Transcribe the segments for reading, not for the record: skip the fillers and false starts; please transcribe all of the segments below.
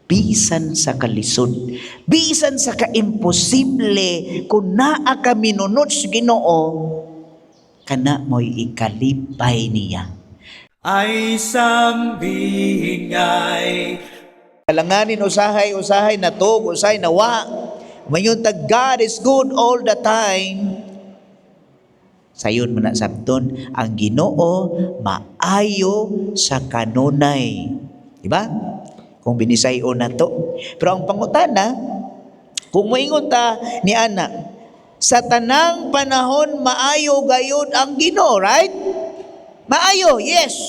bisan sa kalisod, bisan sa kaimposible, kung naa ka minunod sa Ginoo, kana mo'y ikalipay niya. Ay sambihin nga'y Kalanganin usahay na to, usahay na wa. Mayon tag God is good all the time. Sayon man na sabton, ang Ginoo maayo sa kanunay. Diba? Kung binisayo na to. Pero ang pangutana, kung moingon ta ni ana, sa tanang panahon maayo gayud ang Ginoo, right? Maayo, yes.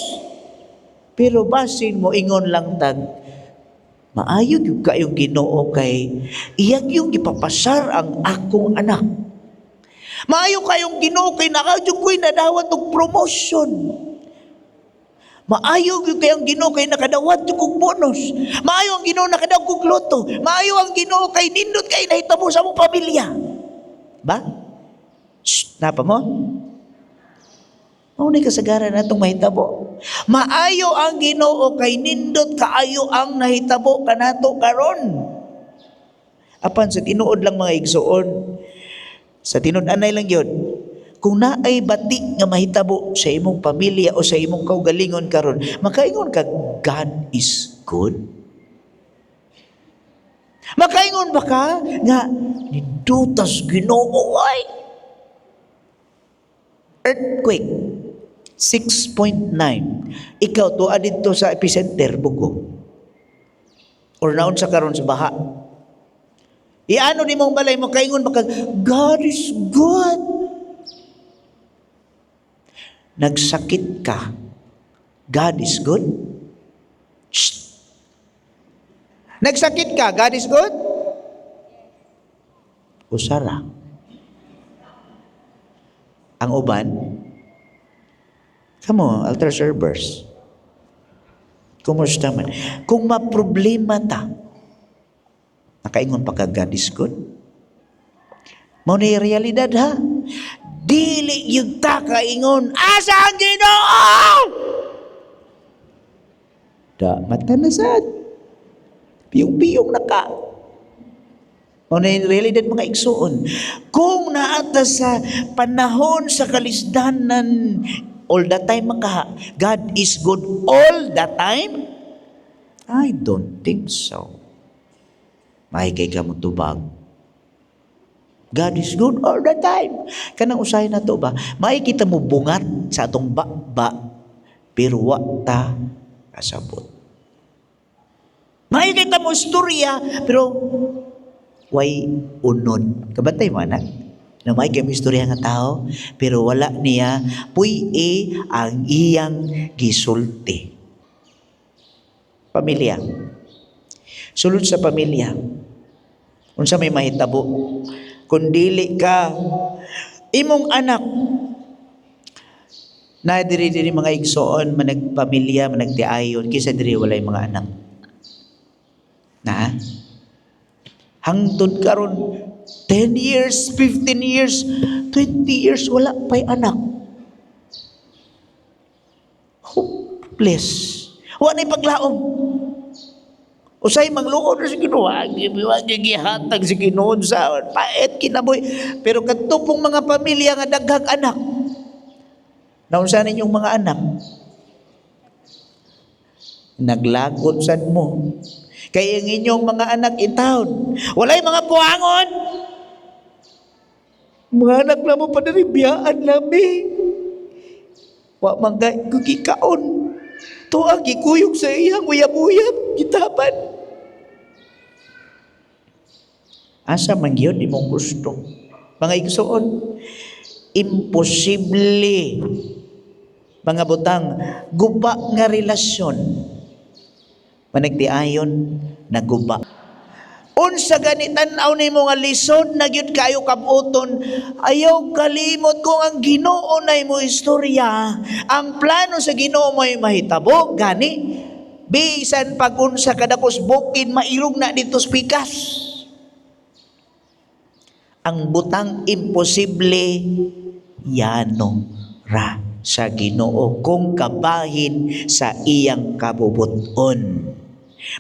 Pero basin mo ingon lang tag, maayo yung kayong Ginoo kay iyag yung ipapasar ang akong anak. Maayo kayong Ginoo kay nakadyo ko'y nadawat og promotion. Maayo yung kayong Ginoo kay nakadawat og bonus. Maayo ang Ginoo nakadawat og loto. Maayo ang Ginoo kay nindot kay nahitabo sa mong pamilya. Ba? Shh, napa mo? Maunay kasagaran natong mahitabo. Maayo ang Ginoo kay nindot kaayo ang nahitabo kanato karon. Apan sa tinuod lang mga igsoon, sa tinud-anay lang yun, kung naay bati nga mahitabo sa imong pamilya o sa imong kaugalingon karon, makaingon ka, God is good? Makaingon ba ka nga nidutas Ginoo ay earthquake 6.9, ikaw tuwa dito sa epicenter bugo or naon sa karon sa baha, iano ni mong balay mo kaingon baka God is good. Nagsakit ka, God is good? Shh. Nagsakit ka, God is good? Usara. Ang uban, kamo, altar servers, kumusta man? Kung maproblema ta, nakaingon pa ka God is good? Mao na yung realidad ha? Dili yung ta kaingon, asa ang Ginoo? Da, mata na sad. Piyong-piyong na ka. Mao na yung realidad mga igsoon. Kung naata sa panahon sa kalisdanan, all the time maka, God is good all the time? I don't think so. May kay ka mo tubag. God is good all the time. Kanang usahay na to ba? Makikita mo bungat sa atong ba, pero wa ta kasabot. Makikita mo istorya, pero way unod. Kabantay mo anak? Na may kami istorya nga tao, pero wala niya puy ang iyang gisulti. Pamilya. Sulod sa pamilya. Unsa may mahitabo? Kung dili ka imong anak na diri mga igsoon managpamilya managtiayon kisa diri walay mga anak na hangtod karon 10 years 15 years 20 years wala pay anak, hopeless, wala na paglaom. Usay magluod sa Ginoo, wag gihatag sa Ginoo sa paet kinaboy. Pero katupong mga pamilya nga daghang anak, naunsa ninyong mga anak, naglagot sad mo. Kaya ang inyong mga anak in town, walay mga puangon. Mga anak na mo panaribiyaan namin. Wa manggay kukikaon. Tuang gikuyog sa iyang uyab-uyab, gitapan. Asa man yun, imong gusto. Mga igsoon, imposible, mga butang, guba nga relasyon. Managtiayon, naguba. Unsa ganitan aw nimo nga lisod na gyud kayo kabuton, ayaw kalimot kung ang Ginoo nay mo istorya, ang plano sa Ginoo mo'y mahitabo gani bisan pag unsa kadakos bukid mailog na dito sa pikas. Ang butang imposible yano ra sa Ginoo kung kabahin sa iyang kabubuton.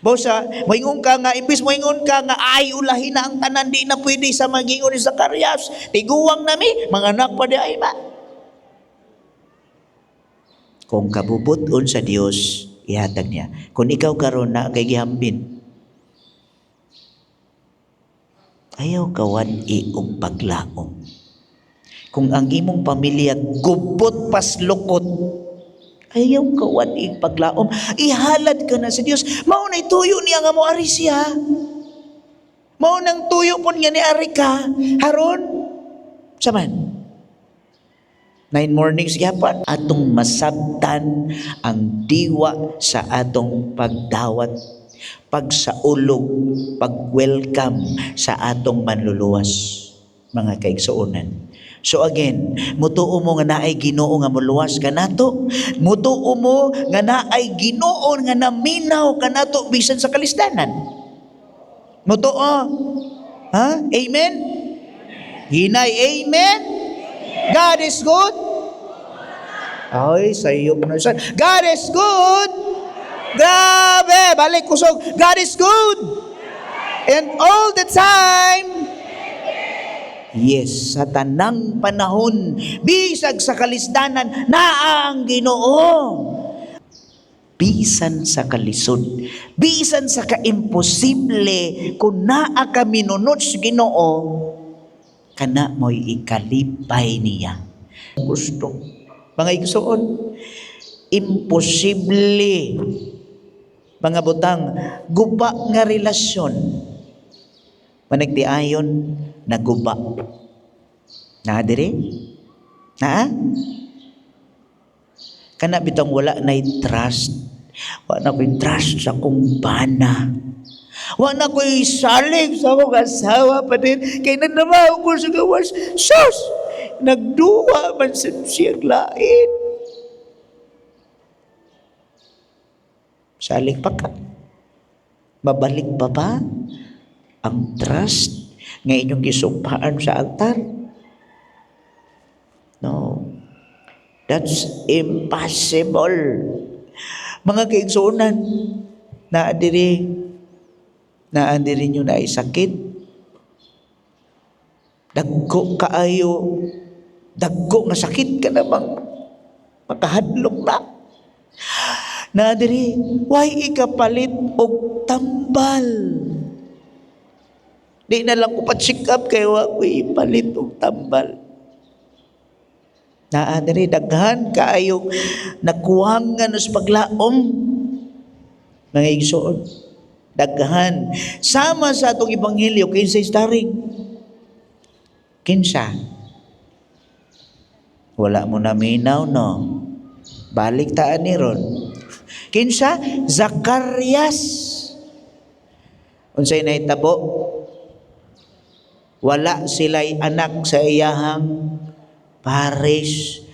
Bosa, moingon ka nga, imbis moingon ka nga, ay ulahin na ang tanan, di na pwede sa mag-ingon ni Zacarias. Tiguwang nami, mga anak pa di ay ba? Kung kabubuton sa Dios, ihatag niya. Kung ikaw karon na kay gihambin, ayaw kawan og paglaom. Kung ang imong pamilya gubot pas lukot, ayaw kawan og paglaom. Ihalad ka na sa Dios. Mao nay tuyo niya nga mo ari siya. Mao nang tuyo pon nga ni ari ka. Haron saman 9 mornings gyapon atong masabtan ang diwa sa atong pagdawat, pagsaulog, pag-welcome sa atong manluluwas, mga kaigsuonan. So again, mutuo mo nga naay Ginoo nga muluwas kanato, mutuo mo nga naay Ginoo nga naminaw kanato bisan sa kalisdanan. Mutuo. Ha? Amen? Hinay, amen? God is good. Ay, sayo mo na siya. God is good. Grabe, balik kusog. God is good. And all the time, yes, sa tanang panahon, bisag sa kalisdanan, naa ang Ginoo. Bisan sa kalisod, bisan sa kaimposible, kung naa ka minunod sa Ginoo, kana mo'y ikalipay niya. Gusto. Mga igsoon, imposible, mga butang, guba nga relasyon. Managtiayon, naguba. Na dire? Na? Kana bitang wala na'y trust. Wala na ko'y trust sa kong bana. Wala na ko'y salig sa akong asawa pa din. Kaya nanamaw ko sa gawas. Sus! Nagduwa man sa siyang lain. Salig pa ka. Babalik pa ba ang trust nga inyong gisumpaan sa altar? No. That's impossible. Mga kaigsunan, naadiri nyo na ay sakit. Dagko kaayo, dagko nga sakit ka namang makahadlok na. Naadiri, why ikapalit og tambal? Di na lang ko pa-check up kaya wa ko ipalit og tambal. Naadiri, daghan kaayo nakuwangan sa paglaom. Mga igsoon, daghan. Sama sa atong ebanghelyo, kinsa staring? Kinsa? Wala mo na minaw, no? Balik taan ni ron. Kinsa? Zacarias. Unsay nahitabo? Wala sila'y anak sa iyahang pares.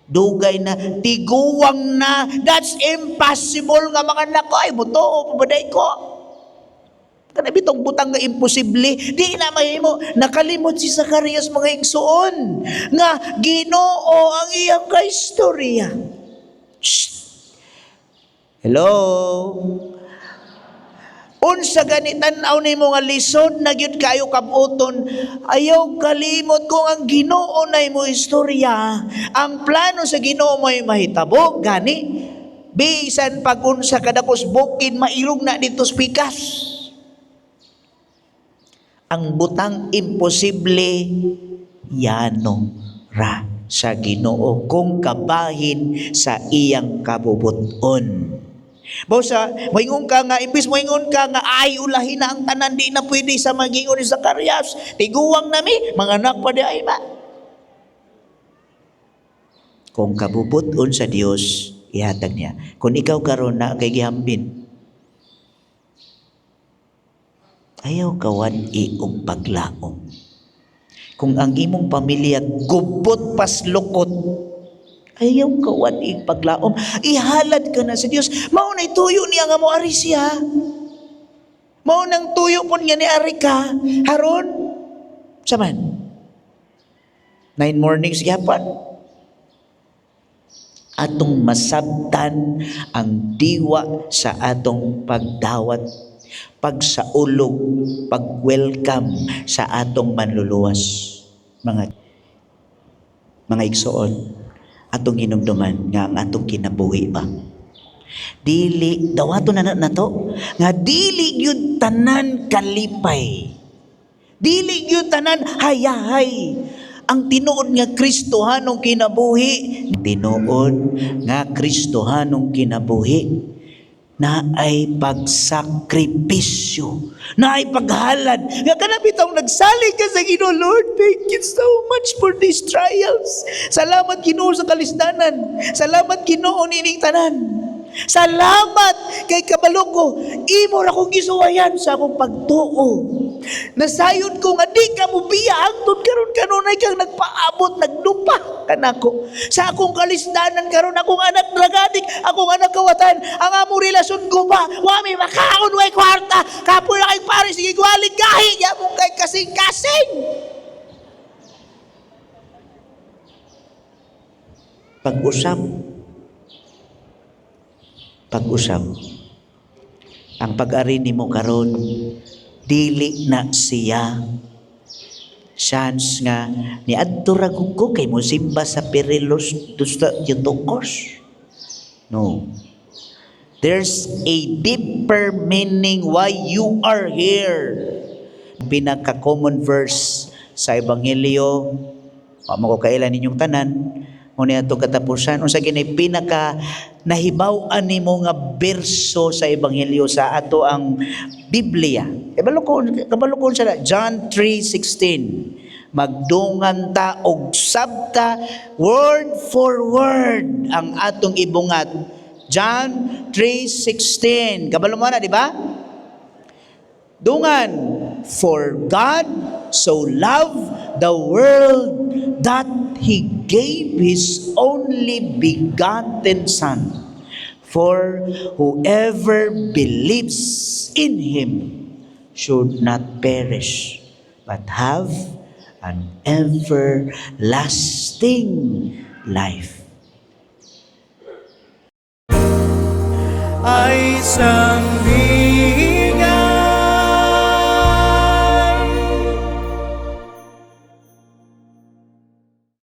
Dugay na, tiguwang na. That's impossible nga mga anak ko. Ay, buto, pabaday ko. Kana bitong butang nga imposible. Di na mahimo. Nakalimot si Zacarias mga igsuon. Nga, Ginoo ang iyang kaistorya. Shh. Hello? Unsa ganitan aw nimo nga lisod na gyud kayo kabuton, ayaw kalimot kung ang Ginoo nay mo istorya, ang plano sa Ginoo mo'y mahitabo gani. Bisan pag unsa kadakos bukid mailog na dito pikas. Ang butang imposible yano ra sa Ginoo kung kabahin sa iyang kabubuton. Bosa, moingon ka nga, imbis moingon ka nga, ay ulahin na ang tanan, di na pwede sa mag-ingon ni Zacarias. Tiguwang nami, mga anak pa di ay ba? Kung kabubuton sa Dios, ihatag niya. Kung ikaw karon na kay gihambin, ayaw kawan og paglaom. Kung ang imong pamilya gubot pas lukot, ayaw kawan og paglaom. Ihalad ka na sa Dios. Mao nay tuyo niya nga mo ari siya. Mao nang tuyo pon nga ni ari ka. Haron saman 9 mornings gyapon atong masabtan ang diwa sa atong pagdawat, pagsaulog, pag-welcome sa atong manluluwas. Mga igsoon, atong hinumduman nga ang atong kinabuhi ba. Dili, dawato na to, nga dili yun tanan kalipay. Dili yun tanan hayahay. Ang tinuod nga Kristohanong kinabuhi, tinuod nga Kristohanong kinabuhi, na ay pagsakripisyo, na ay paghalad. Nga kanapitang nagsalig ka sa Ginoo, Lord, thank you so much for these trials. Salamat Ginoo sa kalisdanan. Salamat Ginoo nining tanan. Salamat kay kabalo ko, imo ra kong gisuwayan sa akong pagtuo. Nasayon ko nga di ka mo biya hangtod karon kanunay kang nagpaabot, naglupa kanako. Sa akong kalisdanan karon akong anak dragadik, akong anak kawatan, ang among relasyon ko ba, wa may makaon way kwarta, kapoy ra kay pare sige gwalig gahi, ya mong kay kasing-kasing. Pag-usap ang pag-ari nimo karon, dili na siya chance nga ni adto ra ko kay mo simba sa Pirilos dusta yutukos. No, there's a deeper meaning why you are here. Pinaka common verse sa ebanghelyo, mo ko kailan ninyong tanan, muna ito katapusan. Unsa gini pinaka nahibaw-an nimo nga berso sa ebanghelyo sa ato ang Biblia. Kabalo ko sa John 3:16. Magdungan ta og sabta word for word ang atong ibungat. John 3:16. Kabalo mo na, di ba? Dungan, for God so loved the world that He gave His only begotten Son, for whoever believes in Him should not perish, but have an everlasting life. Ay sa